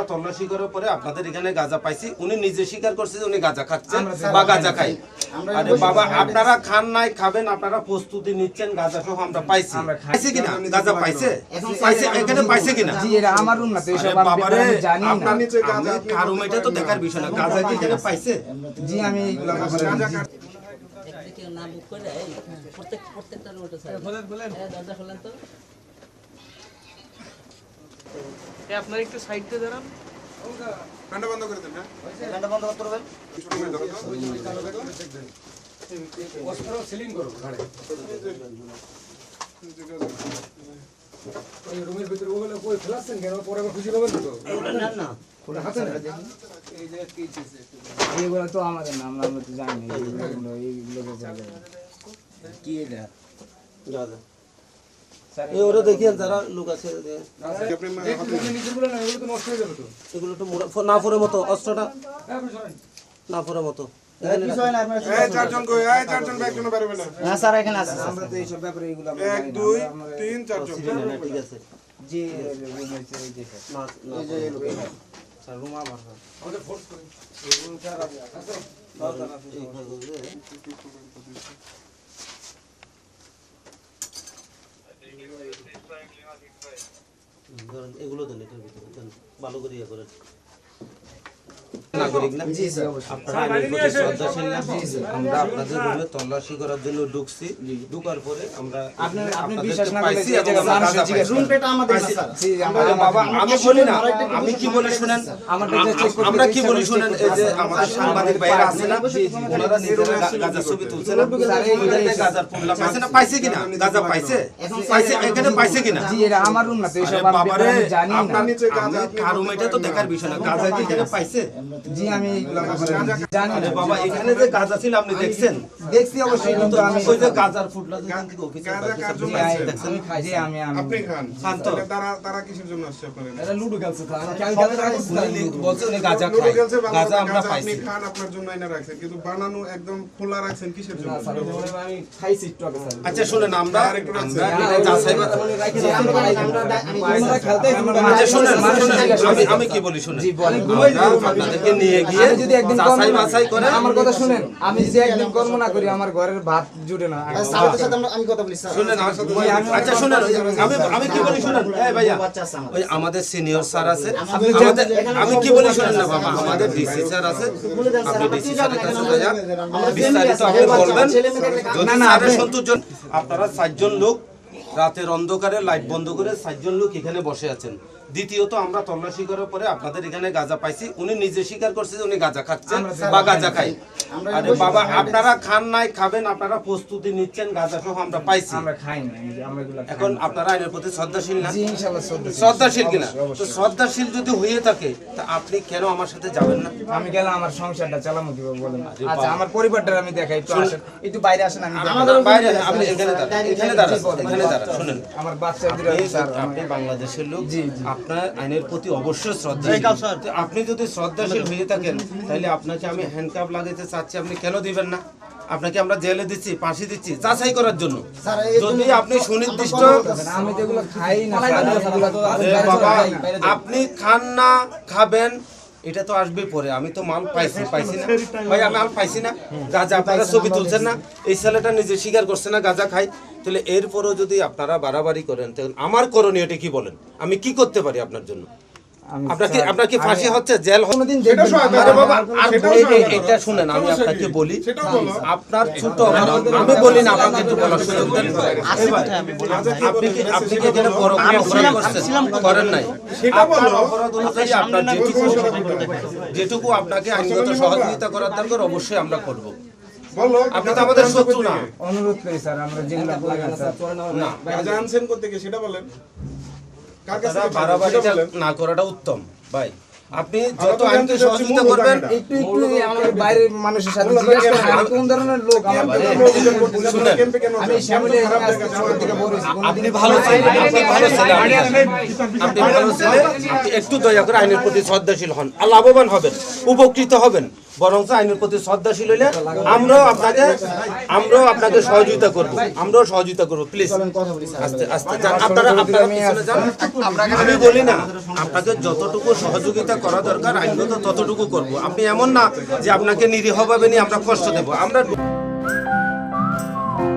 তল্লাশি করার পরে আপনাদের এখানে গাঁজা পাইছি, উনি নিজে স্বীকার করছে যে উনি গাঁজা খাচ্ছেন বা গাঁজা খাই। আরে বাবা, আপনারা খান নাই, খাবেন, আপনারা প্রস্তুতি নিচ্ছেন, গাঁজা সহ আমরা পাইছি। পাইছে কিনা গাঁজা? পাইছে, পাইছে, এখানে পাইছে কিনা? জি, এটা আমার রুম না তো, এইসব বাবারে আমি জানি না। আপনার নিচে গাঁজা কার রুম এটা তো দেখার বিষয় না। গাঁজা কি এখানে পাইছে? জি, আমি এইগুলা একদিকে নাম বুক করে প্রত্যেকটা রুমটা স্যার দরজা খোলেন তো। আপনার একটু সাইডে দাঁড়ান। কান্ডা বন্ধ করে দেন। গানটা বন্ধ করতে হবে। অস্ত্র সিলিং করো ঘাড়ে। এই রুমের ভিতরে ওগুলো কই ফেলাছেন কেন? পরে আবার খুশি পাবেন তো? না না ওটা হাতে না দেখুন। এই যে কি আছে এইগুলো তো আমাদের না, আমরা তো জানি না এইগুলো ব্যাপারে। কি এটা? গাঁজা এই ওরা দেখিয়েন যারা লোক আছে, আপনি নিচেগুলো না, এগুলো তো নষ্ট হয়ে যাবে তো। এগুলো তো না ফোরের মতো, অস্ত্রটা না ফোরের মতো। এই চারজন কই? এই চারজন ব্যাগ কেন বেরোবে না? না স্যার এখানে আছে। আমরা তো এইসব ব্যাপারে এগুলো 1 2 3 চারজন। ঠিক আছে জি, রুম হইছে এই যে না এই যে লোক স্যার রুম আমার আমাদের ফোর্স করে এই রুম চার আছে এগুলো দেন, এটার ভিতরে দেন, ভালো করে ইয়ে করেন। নাগরিক না? আপনারা আইনের প্রতি শ্রদ্ধাশীল না? আমরা আপনাদের রুমে তল্লাশি করার জন্য ঢুকছি, ঢুকার পরে আমরা আপনি বিশ্বাস না করলে পাইছি এই এবং জায়গা আমরা গাঁজা জিজ্ঞেস পাইছি। রুমটা আমাদের না স্যার। জি, আরে বাবা, আমি বলি না, আমি কি বলি শুনেন, আমরা কি বলি শুনেন, এই যে আমাদের সাংবাদিক ভাইরা আছে না, ওনারা নিজেরা গাঁজা ছবি তুলছে না, ওইটাতে গাঁজার পুল্লা পাইছে না? পাইছে কিনা গাঁজা? পাইছে, পাইছে, এখানে পাইছে কিনা? জি, এটা আমার রুম না তো, এইসব আরে বাবারে, আমি জানি না। আপনার নিচে গাঁজা কার রুম এটা তো দেখার বিষয় না। গাঁজা কি এখানে পাইছে? জি, আমি এইগুলা ব্যাপারে জানি আরে না। বাবা, এখানে যে গাঁজা ছিল আপনি দেখছেন? দেখছি অবশ্যই, কিন্তু আমি ওই যে গাঁজার ফুটলা যেখান থেকে অফিসে গাঁজা কার জন্য জি, আছে? দেখছেন? জি, আমি আপনি খান। খান তো। তারা তারা কিসের জন্য আসছে আপনাদের? এটা লুডো খেলছে তো, আমি উনি বলছে উনি গাঁজা লুডো খায়, খেলছে, বাংলা গাঁজা আমরা গাঁজা আপনি পাইছি। খান, আপনার জন্য এনে রাখছেন, কিন্তু বানানো একদম খোলা রাখছেন কিসের জন্য? আমি খাইছি একটু আগে স্যার। আচ্ছা শুনেন, আমরা আরেকটু রাখছেন। এটা যাচাই বাছাই- আচ্ছা শুনেন, আমি কি বলি শুনেন, আমরা আপনাদেরকে নিয়ে গিয়ে আমি যদি একদিন যাচাই কর্ম না- বাছাই করে আমার কথা শুনেন, আমি যদি একদিন কর্ম না করি আমার ঘরের ভাত জুটে না। আমি কথা বলি স্যার। শুনেন, আচ্ছা শুনেন, আমি কি বলি শুনেন, এই ভাইয়া, বাচ্চা আছে আমার। ওই আমাদের সিনিয়র স্যার আছে, আমি কি বলি শুনেন না বাবা, আমাদের ডিসি স্যার আছে, আপনি ডিসি স্যারের কাছে যান, বিস্তারিত আপনি বলবেন। যদি স্যারের সন্তুষ্ট, আপনারা 4 জন লোক রাতের অন্ধকারে লাইট বন্ধ করে 4 জন লোক এখানে বসে আছেন। দ্বিতীয়ত, আমরা তল্লাশি করার পরে আপনাদের এখানে গাঁজা পাইছি, উনি নিজে স্বীকার করছে যে উনি গাঁজা খাচ্ছেন বা গাঁজা খাই। আরে বাবা, আপনারা খান নাই, খাবেন, আপনারা প্রস্তুতি নিচ্ছেন, গাঁজা সহ আমরা পাইছি। আমরা খাই না, আমরা এগুলা খাই এখন আপনারা আইনের প্রতি শ্রদ্ধাশীল না? না। জি, ইনশাআল্লাহ শ্রদ্ধা। শ্রদ্ধাশীল কিনা? তো শ্রদ্ধাশীল যদি হয়ে থাকে তা আপনি কেন আমার সাথে যাবেন না? আমি গেলাম আমার সংসারটা চালামু কিভাবে বলেন? আচ্ছা, আমার পরিবারটা আমি দেখাই, একটু আসেন, একটু বাইরে আসেন, আমি দেখাই। আমাদের বাইরে আপনি এখানে দাঁড়ান, এখানে দাঁড়ান, এখানে দাঁড়ান। শুনেন, আমার বাচ্চা দুটো স্যার, আপনি বাংলাদেশের লোক, জি, জি। আপনার আইনের প্রতি অবশ্যই শ্রদ্ধাশীল। তো আপনি যদি শ্রদ্ধাশীল হয়ে থাকেন তাহলে আপনাকে আমি হ্যান্ডকাপ লাগাইতে চাচ্ছি, আপনি কেন দিবেন না? আপনাকে আমরা জেলে দিচ্ছি, ফাঁসি দিচ্ছি যাচাই করার জন্য। যদি আপনি সুনির্দিষ্ট, আমি তো এগুলো খাই না স্যার, এগুলো তো আরে বাবা, আপনি খান না, খাবেন, এটা তো আসবে পরে। আমি তো মাল পাইছি না ভাই, আমি মাল পাইছি না। গাঁজা আপনারা ছবি তুলছেন না, এই ছেলেটা নিজে স্বীকার করছে না গাঁজা খাই। তাহলে এরপরও যদি আপনারা বাড়াবাড়ি করেন, তখন আমার করণীয়টা কি বলেন? আমি কি করতে পারি আপনার জন্য? আপনার কি ফাঁসি হচ্ছে, জেল হবে? কোনদিন দেখবেন না। আরে বাবা, এটা শুনেন, আমি আপনাকে বলি, আপনার ছোট, আমি বলি না, আপনাকে একটু বলার সুযোগ দেন। আপনি কি এখানে বড় কোনো অপরাধ করছেন? করেন নাই। আপনার অপরাধ অনুযায়ী আপনার যেটুকু আপনাকে আইনগত সহযোগিতা করার দরকার অবশ্যই আমরা করব। বলো, আপনি তো আমাদের শত্রু না। অনুরোধ করি স্যার, আমরা যেগুলো বলি স্যার, না, গাঁজা আনছেন কোথা থেকে সেটা বলেন। কার কাছে আপনারা থেকে বাড়াবাড়িটা বলেন? না করাটা উত্তম ভাই। আপনি যত আইনকে সহযোগিতা করবেন, একটু আমার বাইরের মানুষের সাথে জিজ্ঞাসা করেন, আমি কোন ধরনের লোক, আমার শুনেন, ক্যাম্পে কেন আমি আসছেন? শ্যামলী ছোট থেকে বড় হয়েছি, আপনি ভালো ছেলে, আপনি ভালো ছেলে, আপনি ভালো ছেলে, আপনি একটু দয়া করে আইনের প্রতি শ্রদ্ধাশীল হন, আর লাভবান হবেন, উপকৃত হবেন। বরং আইনের প্রতি শ্রদ্ধাশীল হইলে আমরাও আপনাকে সহযোগিতা করব, প্লিজ আস্তে আস্তে যান, আপনারা পিছনে যান। আমি বলি না, আপনাকে যতটুকু সহযোগিতা করা দরকার আইনত ততটুকু করব। আপনি এমন না যে আপনাকে নিরীহভাবে নিয়ে আমরা কষ্ট দেব। আমরা